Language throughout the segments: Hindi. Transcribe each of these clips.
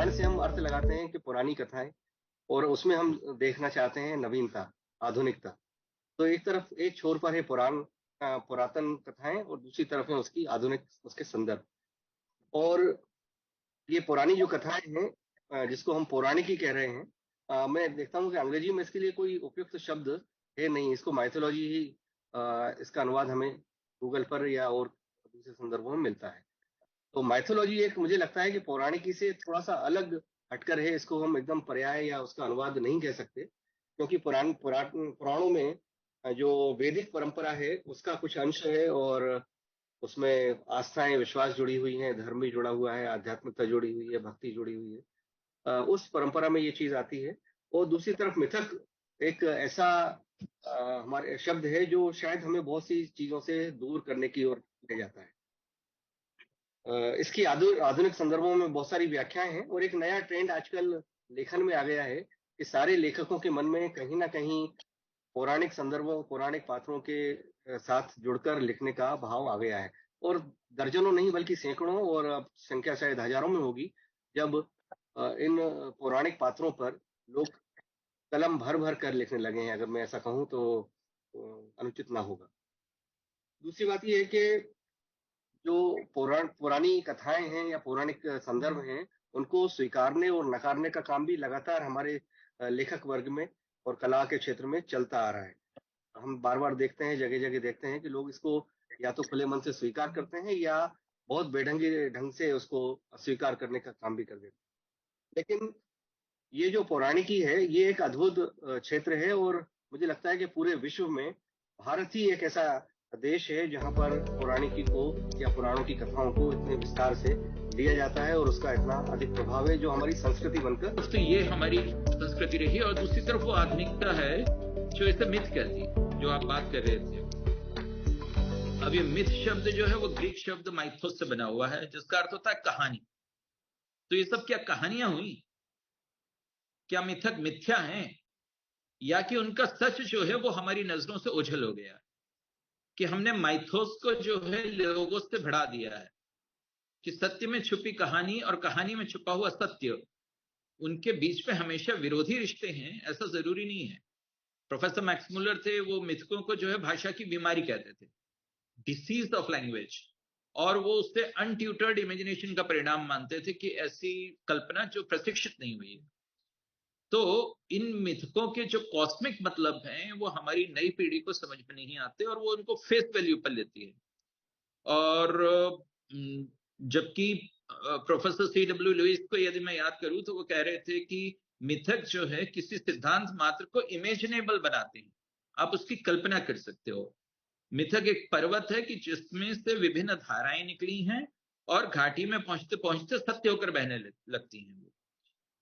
पुराण से हम अर्थ लगाते हैं कि पुरानी कथाएं, और उसमें हम देखना चाहते हैं नवीनता, आधुनिकता। तो एक तरफ एक छोर पर है पुरातन कथाएं, और दूसरी तरफ है उसकी आधुनिक उसके संदर्भ। और ये पुरानी जो कथाएं हैं, जिसको हम पौराणिकी कह रहे हैं, मैं देखता हूँ कि अंग्रेजी में इसके लिए कोई उपयुक्त शब्द है नहीं। इसको माइथोलॉजी ही इसका अनुवाद हमें गूगल पर या और दूसरे संदर्भों में मिलता है। तो माइथोलॉजी एक मुझे लगता है कि पौराणिकी से थोड़ा सा अलग हटकर है। इसको हम एकदम पर्याय या उसका अनुवाद नहीं कह सकते, क्योंकि पुराणों में जो वैदिक परंपरा है उसका कुछ अंश है, और उसमें आस्थाएं, विश्वास जुड़ी हुई हैं, धर्म भी जुड़ा हुआ है, आध्यात्मिकता जुड़ी हुई है, भक्ति जुड़ी हुई है। उस परंपरा में ये चीज आती है। और दूसरी तरफ मिथक एक ऐसा हमारे शब्द है जो शायद हमें बहुत सी चीजों से दूर करने की ओर ले जाता है। इसकी आधुनिक संदर्भों में बहुत सारी व्याख्याएं हैं, और एक नया ट्रेंड आजकल लेखन में आ गया है कि सारे लेखकों के मन में कहीं ना कहीं पौराणिक संदर्भों, पौराणिक पात्रों के साथ जुड़कर लिखने का भाव आ गया है। और दर्जनों नहीं बल्कि सैकड़ों, और अब संख्या शायद हजारों में होगी, जब इन पौराणिक पात्रों पर लोग कलम भर भर कर लिखने लगे हैं। अगर मैं ऐसा कहूं तो अनुचित ना होगा। दूसरी बात यह है कि जो पुरानी कथाएं हैं या पौराणिक संदर्भ हैं, उनको स्वीकारने और नकारने का काम भी लगातार हमारे लेखक वर्ग में और कला के क्षेत्र में चलता आ रहा है। हम बार बार देखते हैं, जगह जगह देखते हैं कि लोग इसको या तो खुले मन से स्वीकार करते हैं, या बहुत बेढंगे ढंग से उसको अस्वीकार करने का काम भी कर देते हैं। लेकिन ये जो पौराणिकी है, ये एक अद्भुत क्षेत्र है, और मुझे लगता है कि पूरे विश्व में भारत ही एक ऐसा देश है जहां पर पौराणिकी को या पुराणों की कथाओं को इतने विस्तार से लिया जाता है, और उसका इतना अधिक प्रभाव है जो हमारी संस्कृति बनकर। तो ये हमारी संस्कृति रही, और दूसरी तरफ वो आधुनिकता है जो इसे मिथ कहती है, जो आप बात कर रहे थे। अब ये मिथ शब्द जो है वो ग्रीक शब्द माइथोस से बना हुआ है, जिसका अर्थ होता है कहानी। तो ये सब क्या कहानियां हुई? क्या मिथक मिथ्या हैं, या कि उनका सच जो है वो हमारी नजरों से ओझल हो गया, कि हमने माइथोस को जो है लोगों से बढ़ा दिया है, कि सत्य में छुपी कहानी और कहानी में छुपा हुआ सत्य, उनके बीच में हमेशा विरोधी रिश्ते हैं, ऐसा जरूरी नहीं है। प्रोफेसर मैक्स मुलर थे, वो मिथकों को जो है भाषा की बीमारी कहते थे, डिसीज ऑफ लैंग्वेज, और वो उससे अनट्यूटर्ड इमेजिनेशन का परिणाम मानते थे, कि ऐसी कल्पना जो प्रशिक्षित नहीं हुई है। तो इन मिथकों के जो कॉस्मिक मतलब हैं वो हमारी नई पीढ़ी को समझ में नहीं आते, और वो उनको फेस वैल्यू पर लेती है। और जबकि प्रोफेसर C.W. लुईस को यदि मैं याद करूं तो वो कह रहे थे कि मिथक जो है किसी सिद्धांत मात्र को इमेजिनेबल बनाते हैं, आप उसकी कल्पना कर सकते हो। मिथक एक पर्वत है कि जिसमें से विभिन्न धाराएं निकली हैं, और घाटी में पहुंचते पहुंचते सत्य होकर बहने लगती हैं। वो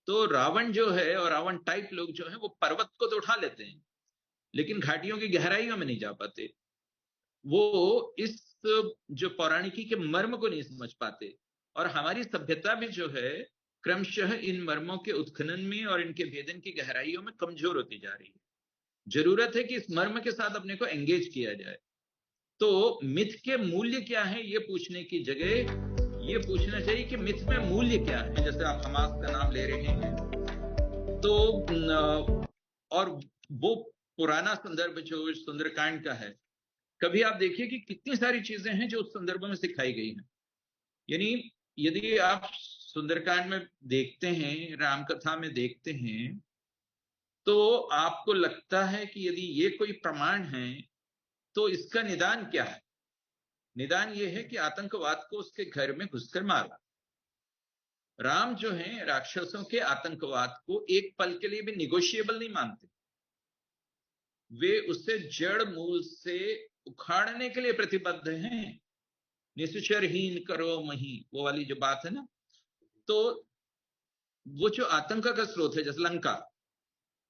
तो रावण जो है, और रावण टाइप लोग जो है, वो पर्वत को तो उठा लेते हैं, लेकिन घाटियों की गहराइयों में नहीं जा पाते। वो इस जो पौराणिकी के मर्म को नहीं समझ पाते, और हमारी सभ्यता भी जो है क्रमशः इन मर्मों के उत्खनन में और इनके भेदन की गहराइयों में कमजोर होती जा रही है। जरूरत है कि इस मर्म के साथ अपने को एंगेज किया जाए। तो मिथ के मूल्य क्या है ये पूछने की जगह ये पूछना चाहिए कि मिथ में मूल्य क्या है। जैसे आप हमास का नाम ले रहे हैं, तो और वो पुराना संदर्भ जो सुंदरकांड का है, कभी आप देखिए कि कितनी सारी चीजें हैं जो उस संदर्भ में सिखाई गई हैं। यानी यदि आप सुंदरकांड में देखते हैं, रामकथा में देखते हैं, तो आपको लगता है कि यदि ये कोई प्रमाण है तो इसका निदान क्या है? निदान ये है कि आतंकवाद को उसके घर में घुसकर मारा। राम जो है राक्षसों के आतंकवाद को एक पल के लिए भी निगोशिएबल नहीं मानते, वे उसे जड़ मूल से उखाड़ने के लिए प्रतिबद्ध हैं। निश्चरहीन करो मही, वो वाली जो बात है ना। तो वो जो आतंक का स्रोत है, जैसे लंका,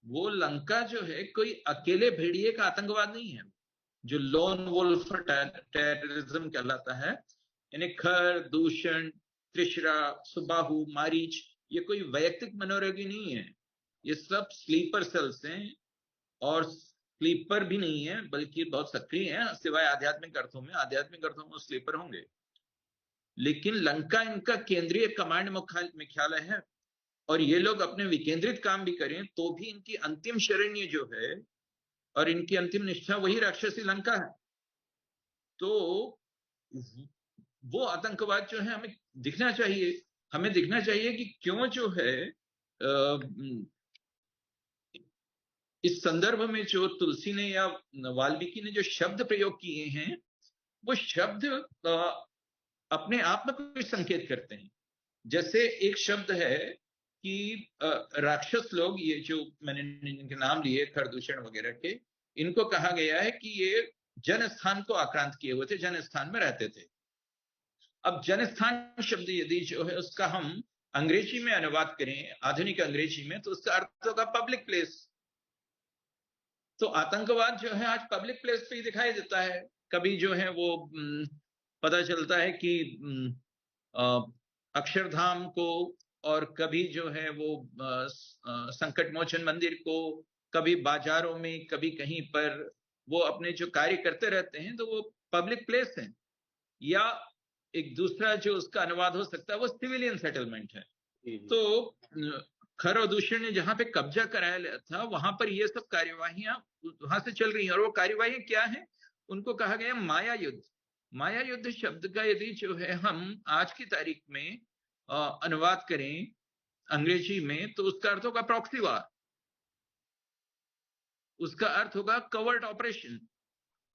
वो लंका जो है कोई अकेले भेड़िए का आतंकवाद नहीं है, जो लोन वुल्फ टेररिज्म कहलाता है। यानी खर, दूषण, त्रिशरा, सुबाहु, मारीच, ये कोई वैयक्तिक मनोरोगी नहीं है, ये सब स्लीपर सेल्स हैं। और स्लीपर भी नहीं है बल्कि बहुत सक्रिय हैं, सिवाय आध्यात्मिक अर्थों में। आध्यात्मिक अर्थों में स्लीपर होंगे, लेकिन लंका इनका केंद्रीय कमांड मुख्यालय है। और ये लोग अपने विकेंद्रित काम भी करें तो भी इनकी अंतिम शरण्य जो है और इनकी अंतिम निष्ठा वही राक्षसी लंका है। तो वो आतंकवाद जो है हमें दिखना चाहिए। हमें दिखना चाहिए कि क्यों जो है इस संदर्भ में जो तुलसी ने या वाल्मीकि ने जो शब्द प्रयोग किए हैं वो शब्द अपने आप में कुछ संकेत करते हैं। जैसे एक शब्द है कि राक्षस लोग, ये जो मैंने इनके नाम लिए खरदूषण वगैरह के, इनको कहा गया है कि ये जन स्थान को आक्रांत किए हुए थे, जन स्थान में रहते थे। अब जन स्थान शब्द यदि जो है उसका हम अंग्रेजी में अनुवाद करें, आधुनिक अंग्रेजी में, तो उसका अर्थ होगा पब्लिक प्लेस। तो आतंकवाद जो है आज पब्लिक प्लेस पे ही दिखाई देता है। कभी जो है वो पता चलता है कि अक्षरधाम को, और कभी जो है वो संकट मोचन मंदिर को, कभी बाजारों में, कभी कहीं पर वो अपने जो कार्य करते रहते हैं, तो वो पब्लिक प्लेस है। या एक दूसरा जो उसका अनुवाद हो सकता है वो सिविलियन सेटलमेंट है। तो खर और दूषण ने जहां पे कब्जा कराया था वहां पर ये सब कार्यवाहियां वहां से चल रही हैं। और वो कार्यवाहियां क्या है, उनको कहा गया माया युद्ध। माया युद्ध शब्द का यदि जो है हम आज की तारीख में अनुवाद करें अंग्रेजी में, तो उसका अर्थ होगा प्रॉक्सी वार, उसका अर्थ होगा कवर्ट ऑपरेशन।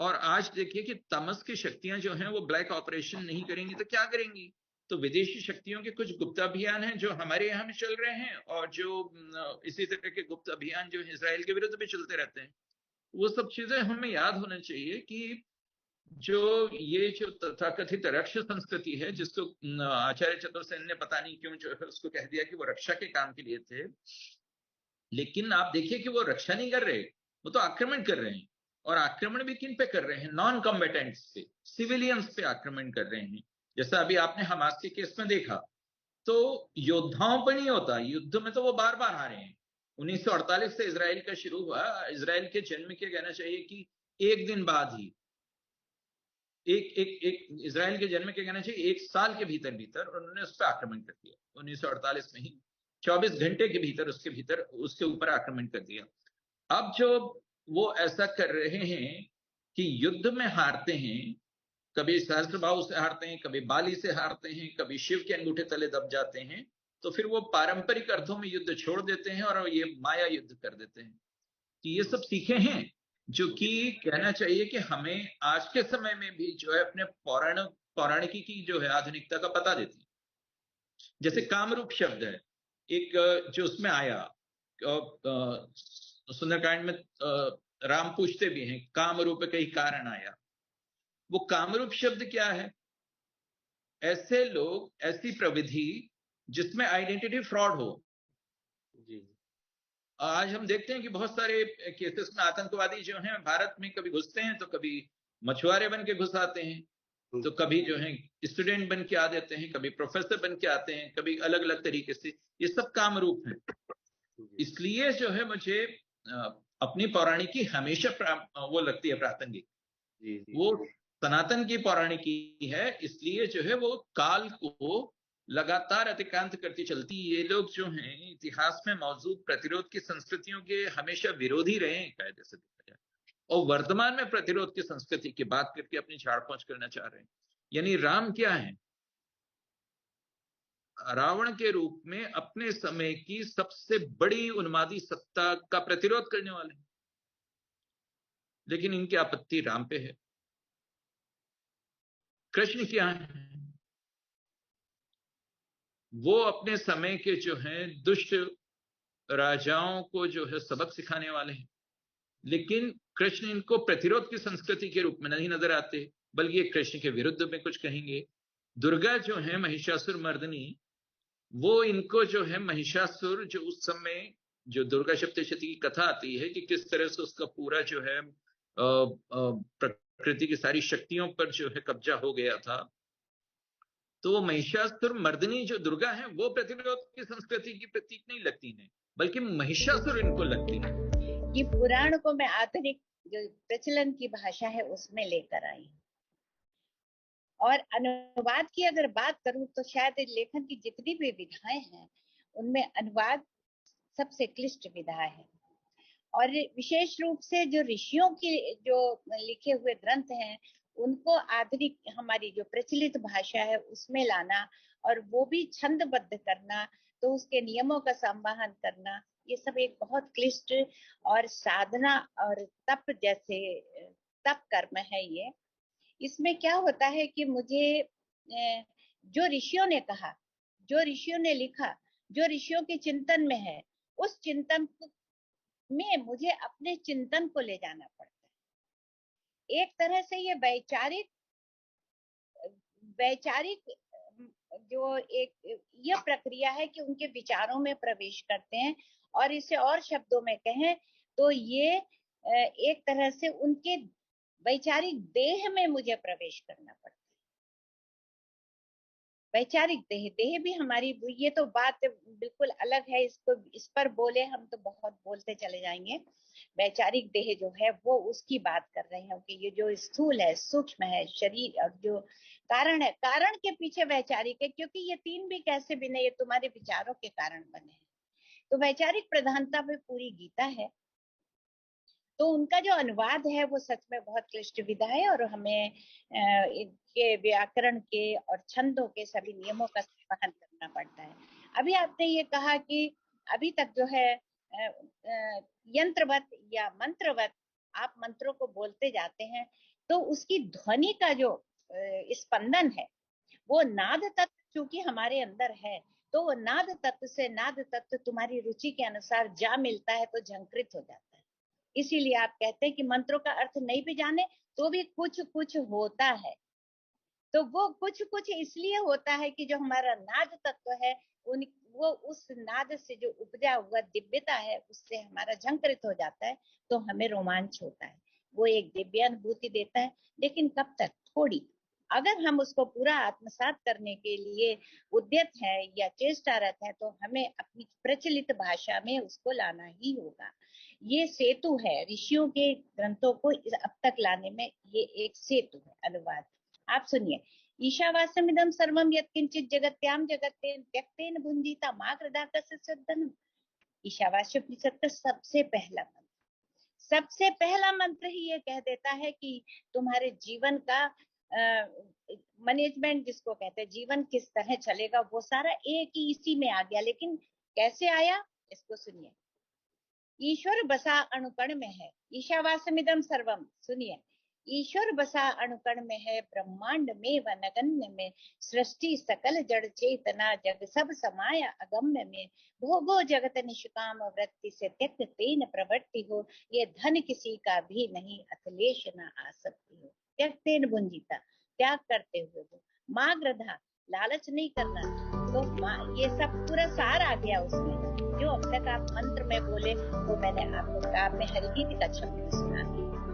और आज देखिए कि तमस की शक्तियां जो हैं वो ब्लैक ऑपरेशन नहीं करेंगी तो क्या करेंगी? तो विदेशी शक्तियों के कुछ गुप्त अभियान हैं जो हमारे यहाँ में चल रहे हैं, और जो इसी तरह के गुप्त अभियान जो इजराइल के विरुद्ध भी चलते रहते हैं। वो सब चीजें हमें याद होना चाहिए कि जो ये जो तथाकथित रक्ष संस्कृति है, जिसको आचार्य चतुर्सेन ने पता नहीं क्यों जो है उसको कह दिया कि वो रक्षा के काम के लिए थे, लेकिन आप देखिए कि वो रक्षा नहीं कर रहे, वो तो आक्रमण कर रहे हैं। और आक्रमण भी किन पे कर रहे हैं? नॉन कॉम्बेटेंट्स पे, सिविलियंस पे आक्रमण कर रहे हैं। जैसा अभी आपने हमास के केस में देखा, तो योद्धाओं पर नहीं होता, युद्ध में तो वो बार बार हारे हैं। 1948 से इजराइल का शुरू हुआ, इजराइल के जन्म के कहना चाहिए कि एक दिन बाद ही, एक इजराइल के जन्म के कहना चाहिए 1 साल के भीतर भीतर उन्होंने उस पर आक्रमण कर दिया। 1948 में ही 24 घंटे के भीतर उसके ऊपर आक्रमण कर दिया। अब जो वो ऐसा कर रहे हैं कि युद्ध में हारते हैं, कभी सहस्त्रबाहु से हारते हैं, कभी बाली से हारते हैं, कभी शिव के अंगूठे तले दब जाते हैं, तो फिर वो पारंपरिक अर्थों में युद्ध छोड़ देते हैं और ये माया युद्ध कर देते हैं। कि ये सब सीखे हैं जो कि कहना चाहिए कि हमें आज के समय में भी जो है अपने पौराणिकी की जो है आधुनिकता का पता देती है। जैसे कामरूप शब्द है एक जो उसमें आया, सुंदरकांड में राम पूछते भी हैं, कामरूप कई कारण आया। वो कामरूप शब्द क्या है? ऐसे लोग, ऐसी प्रविधि जिसमें आइडेंटिटी फ्रॉड हो। जी। आज हम देखते हैं कि बहुत सारे केसेस में आतंकवादी जो हैं भारत में कभी घुसते हैं तो कभी मछुआरे बन के घुस आते हैं, तो कभी जो है स्टूडेंट बन के आ देते हैं, कभी प्रोफेसर बन के आते हैं, कभी अलग अलग तरीके से। ये सब कामरूप है। इसलिए जो है मुझे अपनी पौराणिकी हमेशा वो लगती है प्रासंगिक। वो सनातन की पौराणिकी है, इसलिए जो है वो काल को लगातार अतिक्रांत करती चलती। ये लोग जो हैं इतिहास में मौजूद प्रतिरोध की संस्कृतियों के हमेशा विरोधी रहे हैं कायदे से देखा जाए, और वर्तमान में प्रतिरोध की संस्कृति की बात करके अपनी झाड़ पहुंच करना चाह रहे हैं। यानी राम क्या है? रावण के रूप में अपने समय की सबसे बड़ी उन्मादी सत्ता का प्रतिरोध करने वाले, लेकिन इनकी आपत्ति राम पे है। कृष्ण क्या है? वो अपने समय के जो हैं दुष्ट राजाओं को जो है सबक सिखाने वाले हैं, लेकिन कृष्ण इनको प्रतिरोध की संस्कृति के रूप में नहीं नजर आते, बल्कि ये कृष्ण के विरुद्ध में कुछ कहेंगे। दुर्गा जो है महिषासुर मर्दनी, वो इनको जो है महिषासुर, जो उस समय जो दुर्गा सप्तशती की कथा आती है कि किस तरह से उसका पूरा जो है प्रकृति की सारी शक्तियों पर जो है कब्जा हो गया था, तो वो महिषासुर मर्दनी जो दुर्गा है वो प्रतिरोध की संस्कृति की प्रतीक नहीं लगती है, बल्कि महिषासुर इनको लगती है। ये पुराण को मैं आधुनिक जो प्रचलन की भाषा है उसमें लेकर आई, और अनुवाद की अगर बात करूं तो शायद लेखन की जितनी भी विधाएं हैं उनमें अनुवाद सबसे क्लिष्ट विधा है। और विशेष रूप से जो ऋषियों की जो लिखे हुए ग्रंथ हैं उनको आधुनिक हमारी जो प्रचलित भाषा है उसमें लाना और वो भी छंदबद्ध करना, तो उसके नियमों का संवहन करना, ये सब एक बहुत क्लिष्ट और साधना और तप जैसे तप कर्म है ये। इसमें क्या होता है कि मुझे जो ऋषियों ने कहा, जो ऋषियों ने लिखा, जो ऋषियों के चिंतन में है, उस चिंतन में मुझे अपने चिंतन को ले जाना पड़ता है। एक तरह से ये वैचारिक जो एक यह प्रक्रिया है कि उनके विचारों में प्रवेश करते हैं, और इसे और शब्दों में कहें तो ये एक तरह से उनके वैचारिक देह में मुझे प्रवेश करना पड़ता है। वैचारिक देह भी हमारी, ये तो बात बिल्कुल अलग है, इसको इस पर बोले हम तो बहुत बोलते चले जाएंगे। वैचारिक देह जो है वो उसकी बात कर रहे हैं कि ये जो स्थूल है, सूक्ष्म है शरीर, और जो कारण है, कारण के पीछे वैचारिक है, क्योंकि ये तीन भी कैसे बने, ये तुम्हारे विचारों के कारण बने हैं। तो वैचारिक प्रधानता पे पूरी गीता है। तो उनका जो अनुवाद है वो सच में बहुत क्लिष्ट विधा है, और हमें इनके व्याकरण के और छंदों के सभी नियमों का संवहन करना पड़ता है। अभी आपने ये कहा कि अभी तक जो है यंत्रवत या मंत्रवत आप मंत्रों को बोलते जाते हैं, तो उसकी ध्वनि का जो स्पंदन है वो नाद तत्व चूंकि हमारे अंदर है, तो वो नाद तत्व से नाद तत्व तुम्हारी रुचि के अनुसार जा मिलता है तो झंकृत हो जाता है। इसीलिए आप कहते हैं कि मंत्रों का अर्थ नहीं भी जाने तो भी कुछ कुछ होता है। तो वो कुछ कुछ इसलिए होता है कि जो हमारा नाद तत्व है वो उस नाद से जो उपजा हुआ दिव्यता है उससे हमारा झंकृत हो जाता है, तो हमें रोमांच होता है, वो एक दिव्य अनुभूति देता है। लेकिन कब तक? थोड़ी। अगर हम उसको पूरा आत्मसात करने के लिए उद्यत है या चेष्टारत है तो हमें अपनी प्रचलित भाषा में उसको लाना ही होगा। ये सेतु है ऋषियों के ग्रंथों को अब तक लाने में, ये एक सेतु है अनुवाद। आप सुनिए, ईशावास्यमिदं सर्वं यत्किंचित् जगत्याम जगत्तेन व्यक्तेन भुंजीता माग्रदाकस्य सद्दनम्। ईशावास्य उपनिषद का सबसे पहला मंत्र ही ये कह देता है कि तुम्हारे जीवन का मैनेजमेंट जिसको कहते हैं, जीवन किस तरह चलेगा, वो सारा एक ही इसी में आ गया। लेकिन कैसे आया, इसको सुनिए। ईश्वर बसा अणुकण में है, ईशावास्यमिदं सर्वम, सुनिए, ईश्वर बसा अणुकण में है, ब्रह्मांड में व नगण्य में, सृष्टि सकल जड़ चेतना जग सब समाया अगम्य में, भोगो जगत निष्काम वृत्ति से त्यक्त तेन प्रवृत्ति हो, ये धन किसी का भी नहीं अखिलेश न आसक्ति हो। त्यक्तेन भुंजीता, त्याग करते हुए वो, माग्रधा, लालच नहीं करना, तो ये सब पूरा सार आ गया उसमें। जो अब तक आप मंत्र में बोले वो मैंने आपको आपने हरिगीत का शब्द सुना दिया।